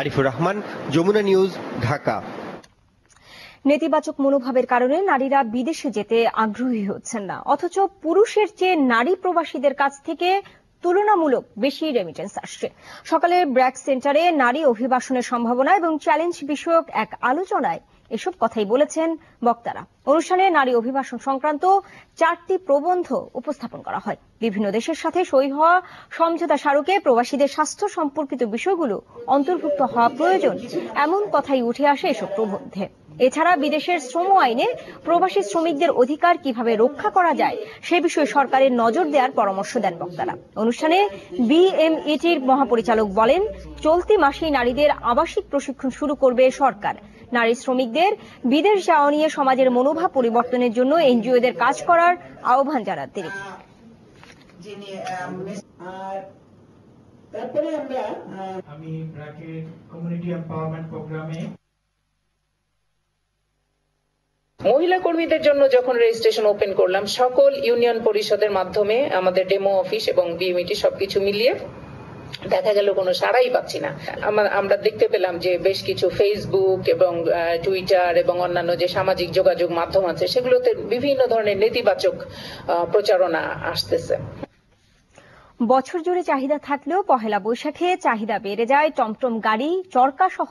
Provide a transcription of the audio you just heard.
Arifur Rahman, Jamuna news, Dhaka. নেতিবাচক মনোভাবের কারণে নারীরা বিদেশে যেতে আগ্রহী হচ্ছেন না, অথচ পুরুষের চেয়ে নারী প্রবাসীদের কাছ থেকে তুলনামূলক বেশি রেমিটেন্স আসছে। সকালে ব্র্যাক সেন্টারে নারী অভিবাসনের সম্ভাবনা এবং চ্যালেঞ্জ বিষয়ক এক আলোচনায় এসব কথাই বলেছেন বক্তারা। অনুষ্ঠানে নারী অভিবাসন সংক্রান্ত 4টি প্রবন্ধ উপস্থাপন করা হয়। বিভিন্ন দেশের সাথে সই হওয়া সমঝোতা স্মারকে প্রবাসীদের স্বাস্থ্য সম্পর্কিত বিষয়গুলো অন্তর্ভুক্ত হওয়া প্রয়োজন, এমন কথাই উঠে আসে এসব প্রবন্ধে। এছাড়া বিদেশের শ্রম আইনে প্রবাসী শ্রমিকদের অধিকার কিভাবে রক্ষা করা যায় সে বিষয়ে সরকারের নজর দেওয়ার পরামর্শ দেন বক্তারা। অনুষ্ঠানে বিএমইটির মহাপরিচালক বলেন, চলতি মাসেই নারীদের আবাসিক প্রশিক্ষণ শুরু করবে সরকার। নারী শ্রমিকদের বিদেশ যাওয়া নিয়ে সমাজের মনোভাব পরিবর্তনের জন্য এনজিওদের কাজ করার আহ্বান জানান তিনি। আমি ব্র্যাকেট কমিউনিটি এম্পাওয়ারমেন্ট প্রোগ্রামে মহিলা কর্মীদের জন্য যখন রেজিস্ট্রেশন ওপেন করলাম, সকল ইউনিয়ন পরিষদের মাধ্যমে আমাদের ডেমো অফিস এবং বিএমইটি সবকিছু মিলিয়ে দেখা গেল কোনো সাড়াই পাচ্ছি না। আমরা দেখতে পেলাম যে বেশ কিছু ফেসবুক এবং টুইটার এবং অন্যান্য যে সামাজিক যোগাযোগ মাধ্যম আছে সেগুলোতে বিভিন্ন ধরনের নেতিবাচক প্রচারণা আসতেছে। বছর জুড়ে চাহিদা থাকলেও পহেলা বৈশাখে চাহিদা বেড়ে যায় টমটম গাড়ি, চরকা সহ